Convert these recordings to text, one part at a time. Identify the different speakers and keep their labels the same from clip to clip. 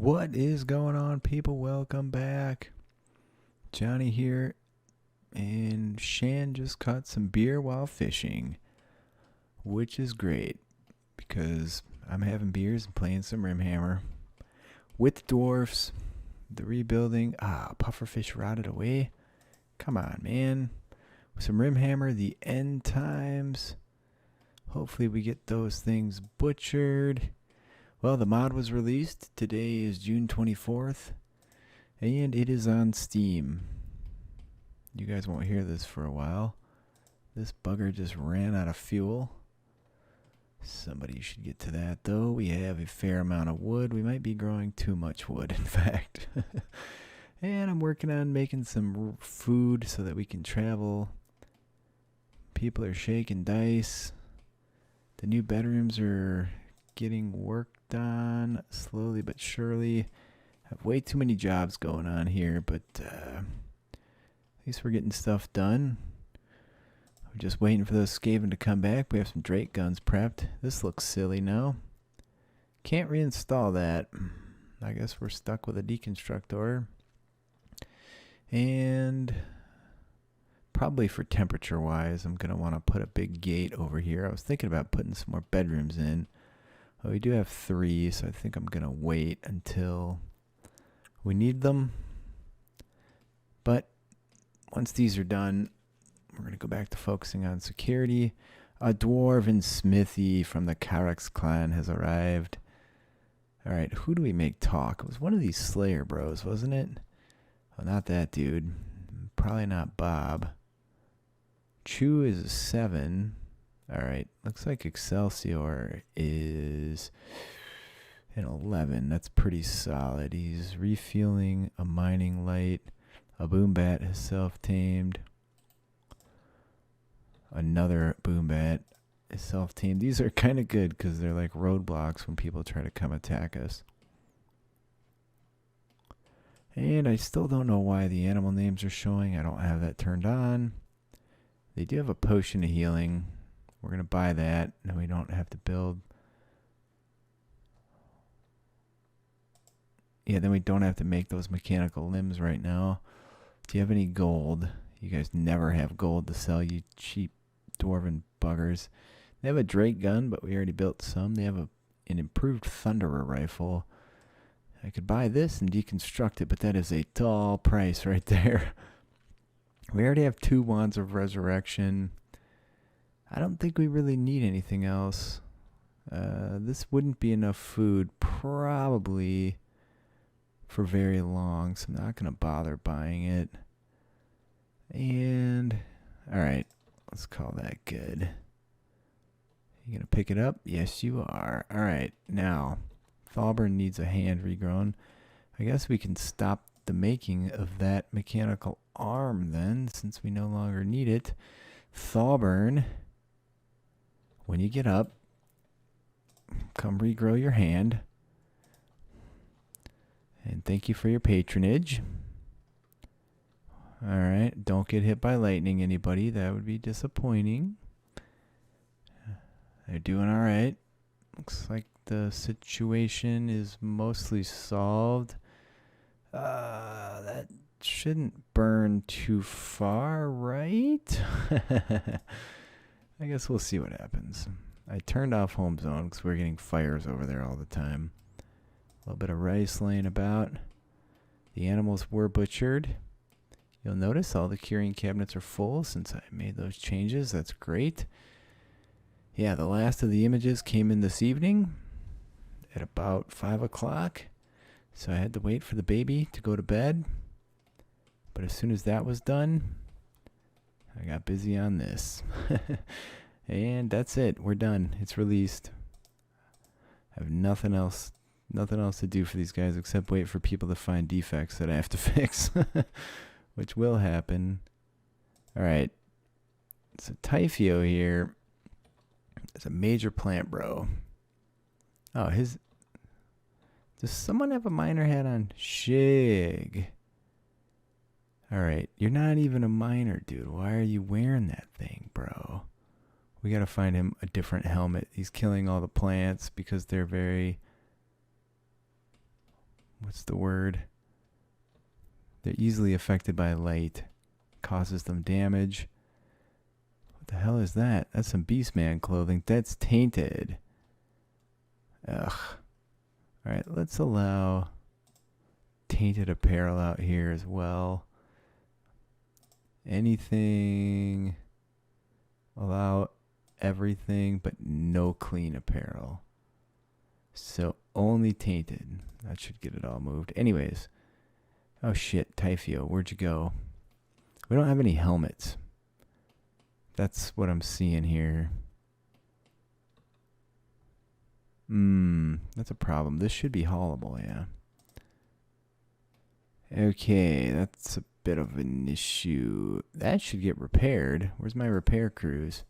Speaker 1: What is going on, people? Welcome back. Johnny here, and Shan just caught some beer while fishing, which is great because I'm having beers and playing some Rimhammer with the Dwarfs. The rebuilding. Pufferfish rotted away. Come on, man. With some Rimhammer, the end times. Hopefully we get those things butchered. Well, the mod was released. Today is June 24th, and it is on Steam. You guys won't hear this for a while. This bugger just ran out of fuel. Somebody should get to that, though. We have a fair amount of wood. We might be growing too much wood, in fact. And I'm working on making some food so that we can travel. People are shaking dice. The new bedrooms are getting worked on slowly but surely. I have way too many jobs going on here, but at least we're getting stuff done. We're just waiting for those Skaven to come back. We have some Drake guns prepped. This looks silly now. Can't reinstall that. I guess we're stuck with a deconstructor. And probably for temperature wise, I'm going to want to put a big gate over here. I was thinking about putting some more bedrooms in. Well, we do have 3, so I think I'm going to wait until we need them. But once these are done, we're going to go back to focusing on security. A dwarven smithy from the Karak clan has arrived. Alright, who do we make talk? It was one of these Slayer bros, wasn't it? Oh, not that dude. Probably not Bob. Chu is a 7. Alright, looks like Excelsior is an 11. That's pretty solid. He's refueling a mining light. A boombat is self-tamed. Another boombat is self-tamed. These are kind of good because they're like roadblocks when people try to come attack us. And I still don't know why the animal names are showing. I don't have that turned on. They do have a potion of healing. We're going to buy that, and we don't have to build. Yeah, then we don't have to make those mechanical limbs right now. Do you have any gold? You guys never have gold to sell, you cheap dwarven buggers. They have a Drake gun, but we already built some. They have an improved Thunderer rifle. I could buy this and deconstruct it, but that is a tall price right there. We already have 2 wands of resurrection. I don't think we really need anything else. This wouldn't be enough food probably for very long, so I'm not going to bother buying it. And, alright, let's call that good. You going to pick it up? Yes, you are. Alright, now, Thalburn needs a hand regrown. I guess we can stop the making of that mechanical arm then, since we no longer need it. Thalburn, when you get up, come regrow your hand. And thank you for your patronage. Alright, don't get hit by lightning, anybody. That would be disappointing. They're doing alright. Looks like the situation is mostly solved. That shouldn't burn too far, right? I guess we'll see what happens. I turned off home zone because we're getting fires over there all the time. A little bit of rice laying about. The animals were butchered. You'll notice all the curing cabinets are full since I made those changes. That's great. Yeah, the last of the images came in this evening at about 5 o'clock. So I had to wait for the baby to go to bed. But as soon as that was done, I got busy on this. And that's it. We're done. It's released. I have nothing else to do for these guys except wait for people to find defects that I have to fix. Which will happen. Alright. So Typhio here is a major plant bro. Oh, does someone have a miner hat on? Shig. Alright, you're not even a miner, dude. Why are you wearing that thing, bro? We gotta find him a different helmet. He's killing all the plants because they're very what's the word? They're easily affected by light. Causes them damage. What the hell is that? That's some Beastman clothing. That's tainted. Ugh. Alright, let's allow tainted apparel out here as well. Anything. Allow everything, but no clean apparel. So only tainted. That should get it all moved. Anyways. Oh shit, Typhio, where'd you go? We don't have any helmets. That's what I'm seeing here. That's a problem. This should be haulable, yeah. Okay, that's a bit of an issue. That should get repaired. Where's my repair crews?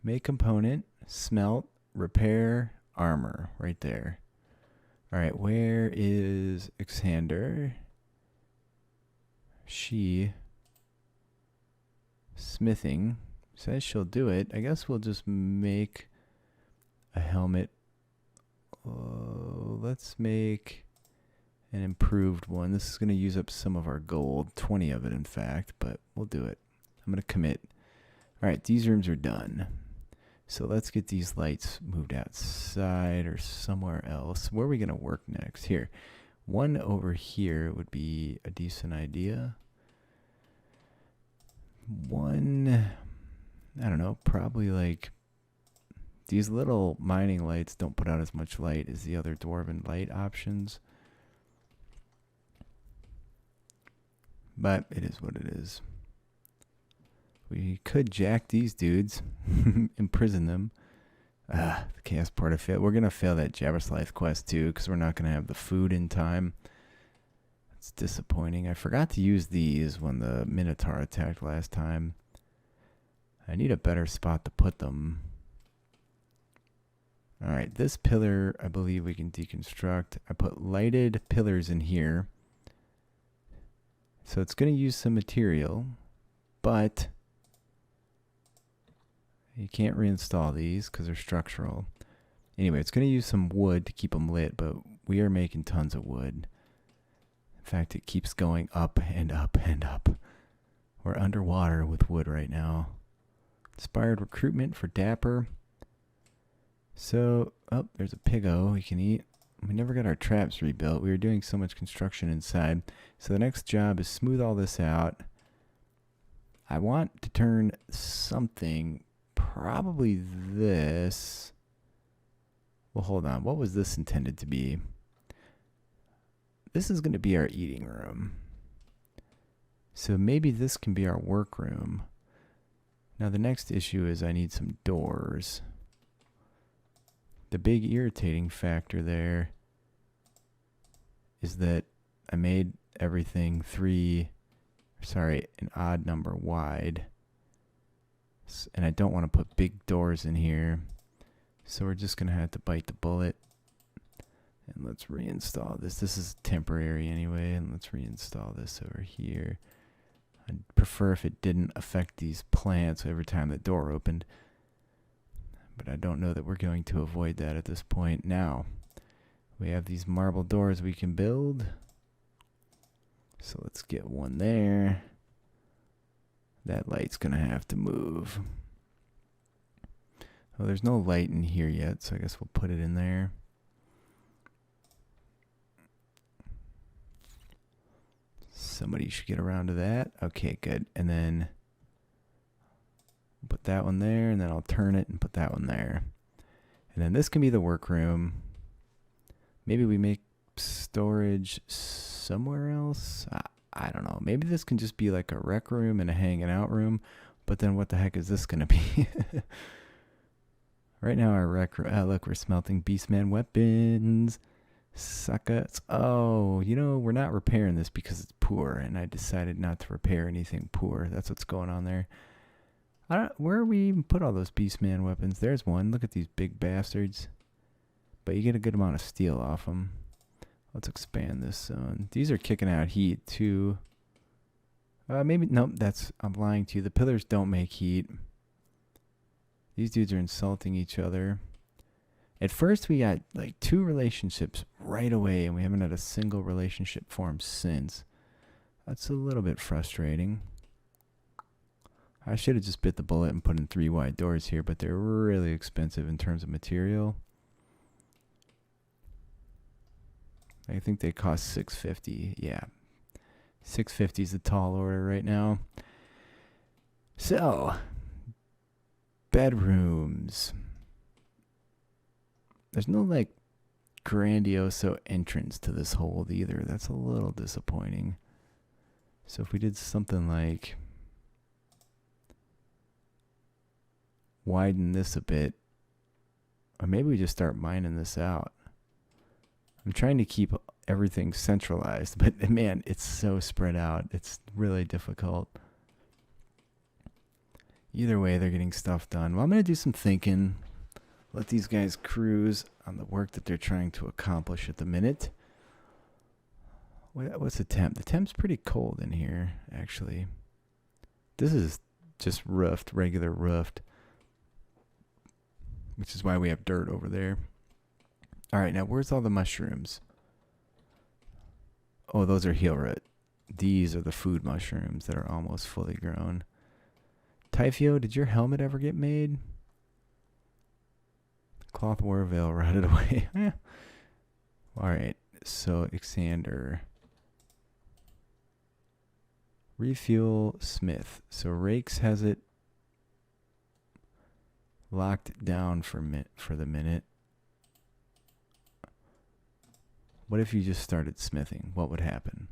Speaker 1: Make component, smelt, repair, armor. Right there. Alright, where is Xander? She... smithing. Says she'll do it. I guess we'll just make a helmet. Let's make an improved one. This is going to use up some of our gold. 20 of it, in fact. But we'll do it. I'm going to commit. Alright, these rooms are done. So let's get these lights moved outside or somewhere else. Where are we going to work next? Here. One over here would be a decent idea. One, I don't know, probably like these little mining lights don't put out as much light as the other dwarven light options. But it is what it is. We could jack these dudes, imprison them. The chaos part of fail. We're going to fail that Jabberslith quest too because we're not going to have the food in time. It's disappointing. I forgot to use these when the Minotaur attacked last time. I need a better spot to put them. Alright, this pillar I believe we can deconstruct. I put lighted pillars in here. So it's going to use some material, but you can't reinstall these because they're structural. Anyway, it's going to use some wood to keep them lit, but we are making tons of wood. In fact, it keeps going up and up and up. We're underwater with wood right now. Inspired recruitment for Dapper. So, oh, there's a piggo we can eat. We never got our traps rebuilt. We were doing so much construction inside. So the next job is smooth all this out. I want to turn something, probably this. Well, hold on. What was this intended to be? This is going to be our eating room. So maybe this can be our workroom. Now the next issue is I need some doors. The big irritating factor there is that I made everything an odd number wide. And I don't want to put big doors in here. So we're just going to have to bite the bullet. And let's reinstall this. This is temporary anyway. And let's reinstall this over here. I'd prefer if it didn't affect these plants every time the door opened. But I don't know that we're going to avoid that at this point. Now, we have these marble doors we can build. So let's get one there. That light's going to have to move. Well, there's no light in here yet, so I guess we'll put it in there. Somebody should get around to that. Okay, good. And then put that one there, and then I'll turn it and put that one there. And then this can be the workroom. Maybe we make storage somewhere else. I don't know. Maybe this can just be like a rec room and a hanging out room. But then what the heck is this going to be? Right now our rec room. Look, we're smelting Beastman weapons. Suckers. Oh, you know, we're not repairing this because it's poor. And I decided not to repair anything poor. That's what's going on there. Where we even put all those Beastman weapons? There's one. Look at these big bastards. But you get a good amount of steel off them. Let's expand this zone. These are kicking out heat too. Maybe, nope, I'm lying to you. The pillars don't make heat. These dudes are insulting each other. At first, we got like 2 relationships right away, and we haven't had a single relationship form since. That's a little bit frustrating. I should have just bit the bullet and put in 3 wide doors here, but they're really expensive in terms of material. I think they cost $650. Yeah, $650 is the tall order right now. So, bedrooms. There's no like grandioso entrance to this hold either. That's a little disappointing. So if we did something like widen this a bit, or maybe we just start mining this out. I'm trying to keep everything centralized, but man, it's so spread out. It's really difficult. Either way, they're getting stuff done. Well, I'm going to do some thinking. Let these guys cruise on the work that they're trying to accomplish at the minute. What's the temp? The temp's pretty cold in here, actually. This is just roofed, regular roofed, which is why we have dirt over there. All right, now where's all the mushrooms? Oh, those are heel root. These are the food mushrooms that are almost fully grown. Typhio, did your helmet ever get made? Cloth war veil rotted away. All right, so Xander. Refuel Smith. So Rakes has it locked down for the minute. What if you just started smithing? What would happen?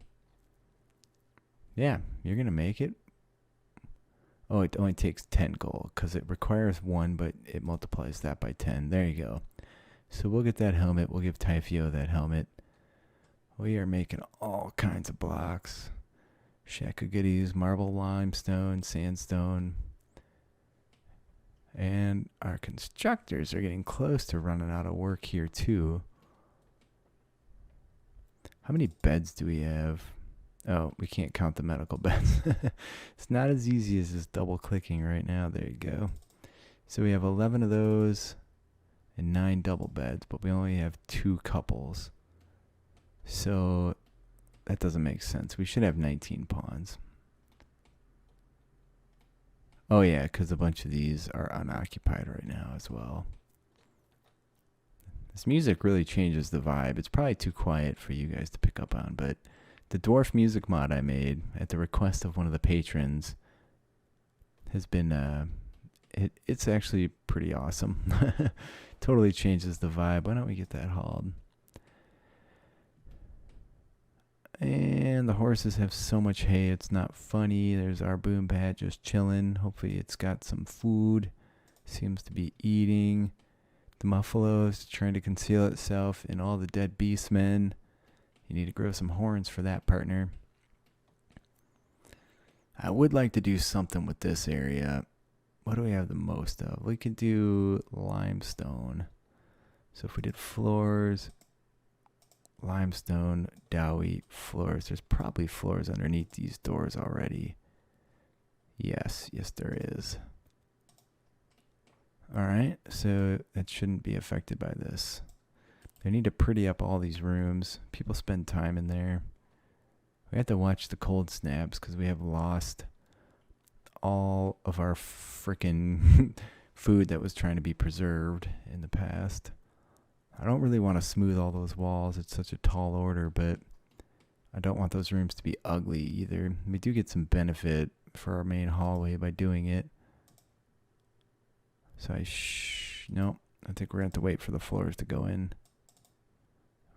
Speaker 1: Yeah, you're going to make it. Oh, it only takes 10 gold because it requires 1, but it multiplies that by 10. There you go. So we'll get that helmet. We'll give Typhio that helmet. We are making all kinds of blocks. Shakagoodies, marble, limestone, sandstone. And our constructors are getting close to running out of work here too. How many beds do we have? Oh, we can't count the medical beds. It's not as easy as just double clicking right now. There you go. So we have 11 of those and 9 double beds, but we only have 2 couples. So that doesn't make sense. We should have 19 pawns. Oh yeah, because a bunch of these are unoccupied right now as well. This music really changes the vibe. It's probably too quiet for you guys to pick up on, but the dwarf music mod I made at the request of one of the patrons has been, it's actually pretty awesome. Totally changes the vibe. Why don't we get that hauled? And the horses have so much hay, it's not funny. There's our boom pad just chilling. Hopefully it's got some food. Seems to be eating. The muffalo is trying to conceal itself in all the dead beastmen. You need to grow some horns for that, partner. I would like to do something with this area. What do we have the most of? We could do limestone. So if we did floors, limestone, Dawi, floors. There's probably floors underneath these doors already. Yes, there is. Alright, so that shouldn't be affected by this. They need to pretty up all these rooms. People spend time in there. We have to watch the cold snaps because we have lost all of our frickin' food that was trying to be preserved in the past. I don't really want to smooth all those walls. It's such a tall order, but I don't want those rooms to be ugly either. We do get some benefit for our main hallway by doing it. So no, I think we're going to have to wait for the floors to go in.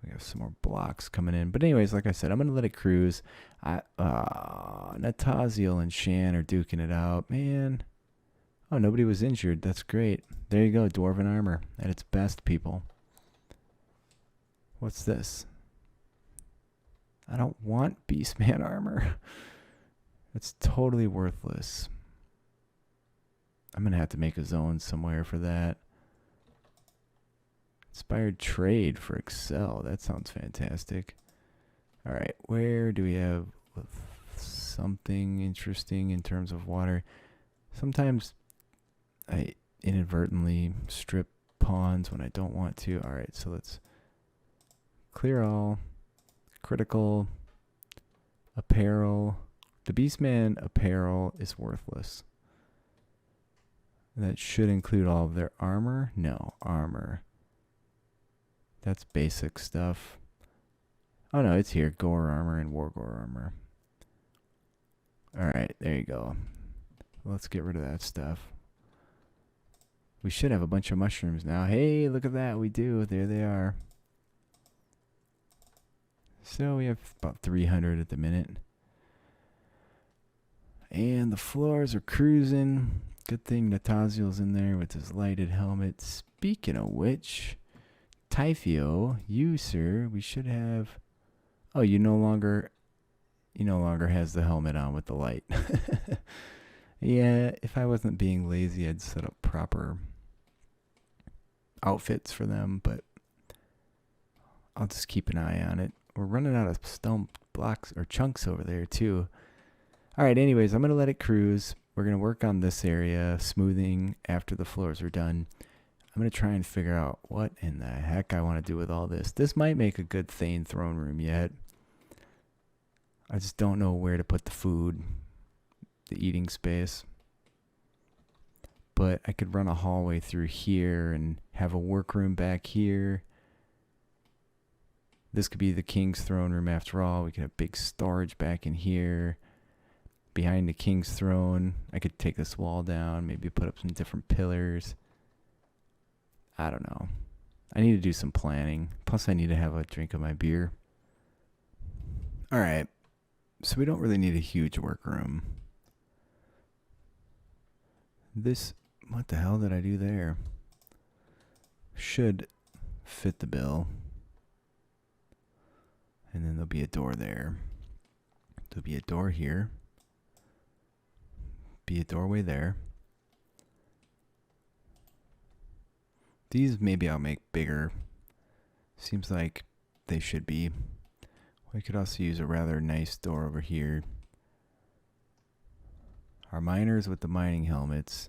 Speaker 1: We have some more blocks coming in. But anyways, like I said, I'm going to let it cruise. Nataziel and Shan are duking it out. Man. Oh, nobody was injured. That's great. There you go, Dwarven armor at its best, people. What's this? I don't want Beastman armor. It's totally worthless. I'm going to have to make a zone somewhere for that. Inspired trade for Excel. That sounds fantastic. All right, where do we have something interesting in terms of water? Sometimes I inadvertently strip pawns when I don't want to. Alright, so let's clear all. Critical. Apparel. The Beastman apparel is worthless. That should include all of their armor. No, armor. That's basic stuff. Oh no, it's here. Gore armor and war gore armor. Alright, there you go. Let's get rid of that stuff. We should have a bunch of mushrooms now. Hey, look at that. We do. There they are. So we have about 300 at the minute. And the floors are cruising. Good thing Nataziel's in there with his lighted helmet. Speaking of which, Typhio, you, sir, we should have... Oh, you no longer has the helmet on with the light. Yeah, if I wasn't being lazy, I'd set up proper outfits for them, but I'll just keep an eye on it. We're running out of stone blocks or chunks over there, too. All right, anyways, I'm going to let it cruise. We're going to work on this area, smoothing after the floors are done. I'm going to try and figure out what in the heck I want to do with all this. This might make a good Thane throne room yet. I just don't know where to put the food, the eating space. But I could run a hallway through here and have a workroom back here. This could be the king's throne room after all. We could have big storage back in here. Behind the king's throne, I could take this wall down, maybe put up some different pillars. I don't know. I need to do some planning. Plus, I need to have a drink of my beer. All right. So we don't really need a huge workroom. This, what the hell did I do there? Should fit the bill. And then there'll be a door there. There'll be a door here. Be a doorway there. These maybe I'll make bigger. Seems like they should be. We could also use a rather nice door over here. Our miners with the mining helmets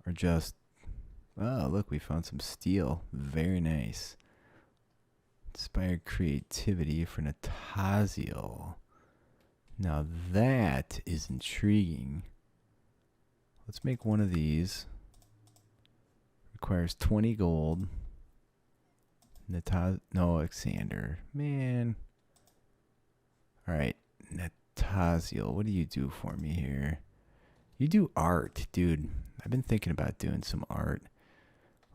Speaker 1: are just... Oh, look, we found some steel. Very nice. Inspired creativity for Nataziel. Now that is intriguing. Let's make one of these. Requires 20 gold. No, Alexander. Man. Alright, Nataziel, what do you do for me here? You do art, dude. I've been thinking about doing some art.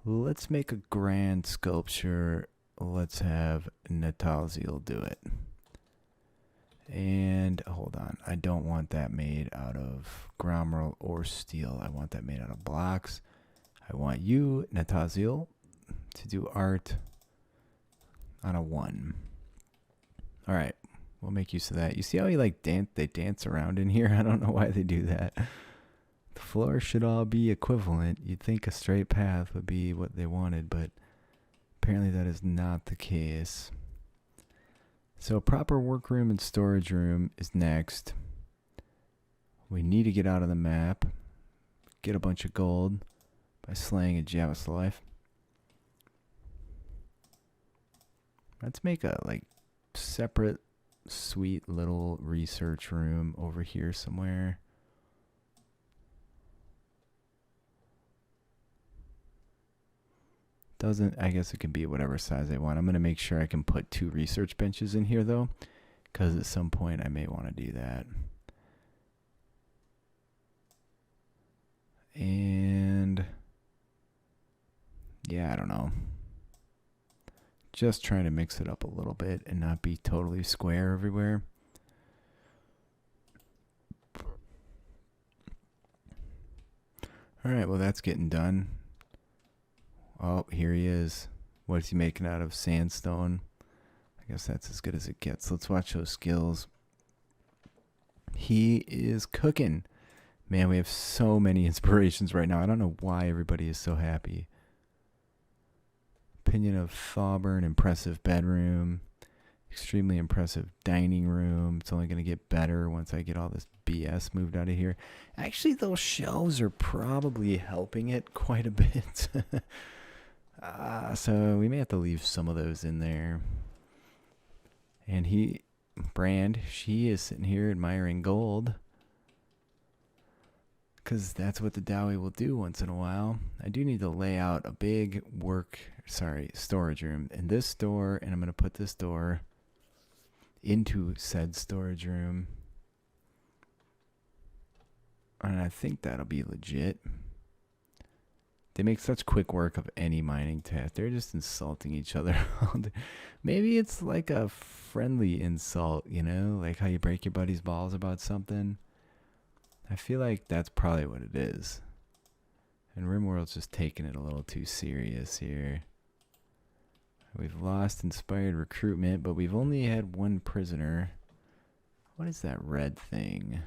Speaker 1: Let's make a grand sculpture. Let's have Nataziel do it. And hold on, I don't want that made out of grommerl or steel. I want that made out of blocks. I want you, Nataziel, to do art on a 1. All right, we'll make use of that. You see how they dance around in here? I don't know why they do that. The floor should all be equivalent. You'd think a straight path would be what they wanted, but apparently that is not the case. So proper workroom and storage room is next. We need to get out of the map. Get a bunch of gold by slaying a Javislife. Let's make a separate sweet little research room over here somewhere. I guess it can be whatever size I want. I'm going to make sure I can put 2 research benches in here, though, because at some point I may want to do that. And yeah, I don't know. Just trying to mix it up a little bit and not be totally square everywhere. All right, well, that's getting done. Oh, here he is. What is he making out of? Sandstone. I guess that's as good as it gets. Let's watch those skills. He is cooking. Man, we have so many inspirations right now. I don't know why everybody is so happy. Opinion of Thawburn, impressive bedroom. Extremely impressive dining room. It's only going to get better once I get all this BS moved out of here. Actually, those shelves are probably helping it quite a bit. So we may have to leave some of those in there. And she is sitting here admiring gold. Because that's what the Dawi will do once in a while. I do need to lay out a big storage room in this door. And I'm going to put this door into said storage room. And I think that'll be legit. They make such quick work of any mining task. They're just insulting each other. Maybe it's like a friendly insult, you know? Like how you break your buddy's balls about something. I feel like that's probably what it is. And RimWorld's just taking it a little too serious here. We've lost inspired recruitment, but we've only had one prisoner. What is that red thing?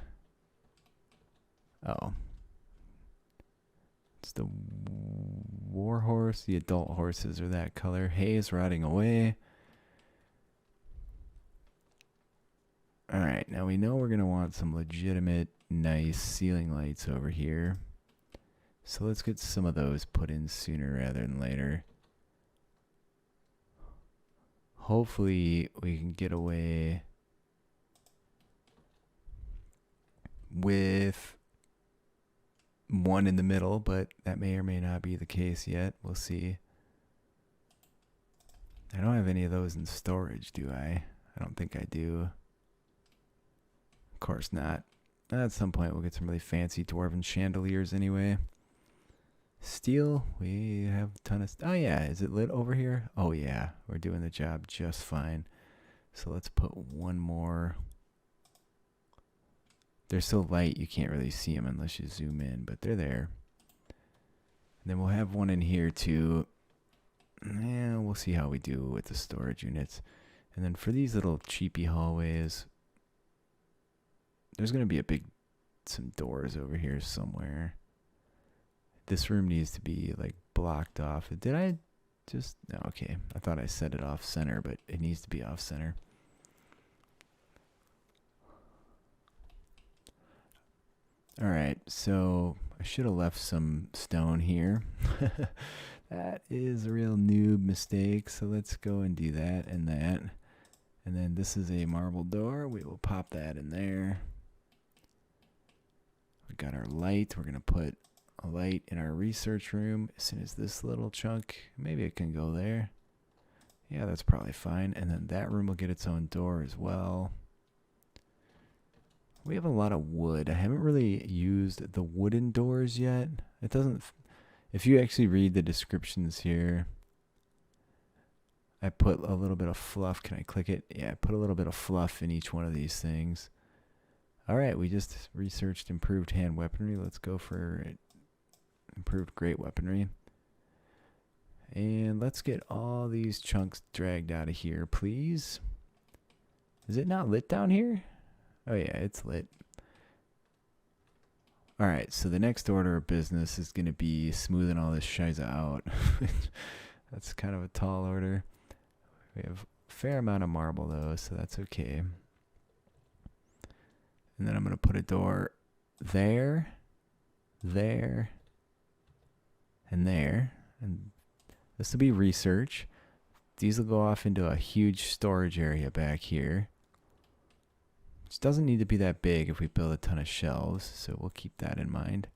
Speaker 1: Oh. It's the war horse. The adult horses are that color. Hay is rotting away. Alright, now we know we're going to want some legitimate, nice ceiling lights over here. So let's get some of those put in sooner rather than later. Hopefully we can get away with one in the middle, but that may or may not be the case yet. We'll see. I don't have any of those in storage, do I? I don't think I do. Of course not. At some point we'll get some really fancy dwarven chandeliers anyway. Steel, we have a ton of... Oh yeah, is it lit over here? Oh yeah, we're doing the job just fine. So let's put one more. They're so light you can't really see them unless you zoom in, but they're there. And then we'll have one in here too. Yeah, we'll see how we do with the storage units. And then for these little cheapy hallways, there's going to be some doors over here somewhere. This room needs to be like blocked off. Did I just... No, okay. I thought I set it off center, but it needs to be off center. Alright, so I should have left some stone here. That is a real noob mistake, so let's go and do that and that. And then this is a marble door. We will pop that in there. We got our light. We're going to put a light in our research room as soon as this little chunk, maybe it can go there. Yeah, that's probably fine. And then that room will get its own door as well. We have a lot of wood. I haven't really used the wooden doors yet. It doesn't... If you actually read the descriptions here, I put a little bit of fluff. Can I click it? Yeah, I put a little bit of fluff in each one of these things. Alright, we just researched improved hand weaponry. Let's go for improved great weaponry. And let's get all these chunks dragged out of here, please. Is it not lit down here? Oh yeah, it's lit. Alright, so the next order of business is going to be smoothing all this shiza out. That's kind of a tall order. We have a fair amount of marble though, so that's okay. And then I'm going to put a door there, there, and there. And this will be research. These will go off into a huge storage area back here. Which doesn't need to be that big if we build a ton of shelves, so we'll keep that in mind.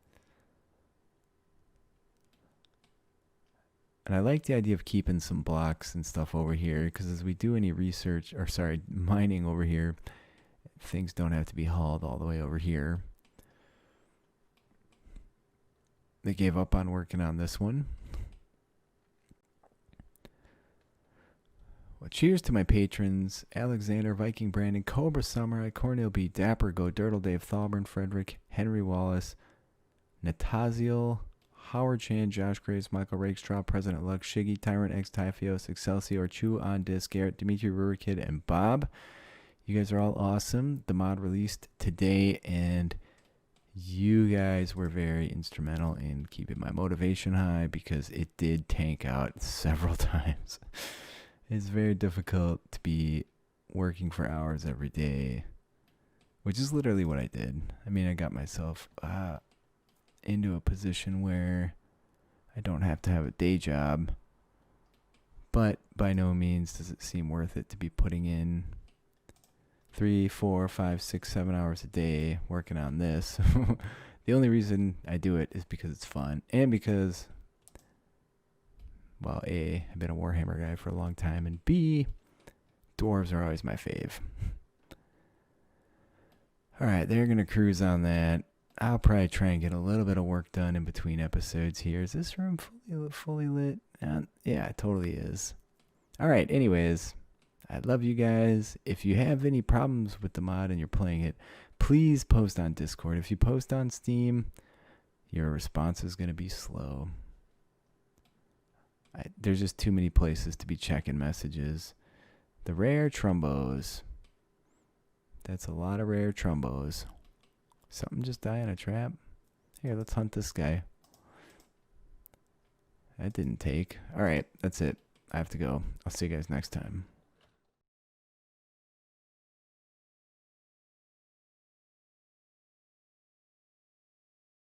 Speaker 1: And I like the idea of keeping some blocks and stuff over here, because as we do any research, or sorry, mining over here, things don't have to be hauled all the way over here. They gave up on working on this one. Well, cheers to my patrons: Alexander, Viking Brandon, Cobra Samurai, Cornel B, Dapper Go, Dirtle Dave, Thalburn, Frederick, Henry Wallace, Nataziel, Howard Chan, Josh Graves, Michael Rakestraw, President Lux, Shiggy, Tyrant X, Typhios, Excelsior, Chew on Disc, Garrett, Dimitri Rurikid, and Bob. You guys are all awesome. The mod released today, and you guys were very instrumental in keeping my motivation high because it did tank out several times. It's very difficult to be working for hours every day, which is literally what I did. I mean, I got myself into a position where I don't have to have a day job, but by no means does it seem worth it to be putting in 3, 4, 5, 6, 7 hours a day working on this. The only reason I do it is because it's fun, and because, well, A, I've been a Warhammer guy for a long time, and B, dwarves are always my fave. Alright, they're going to cruise on that. I'll probably try and get a little bit of work done in between episodes here. Is this room fully lit? Yeah, it totally is. Alright, anyways, I love you guys. If you have any problems with the mod and you're playing it, please post on Discord. If you post on Steam, your response is going to be slow. There's just too many places to be checking messages. The rare Trumbos. That's a lot of rare Trumbos. Something just die in a trap? Here, let's hunt this guy. That didn't take. Alright, that's it. I have to go. I'll see you guys next time.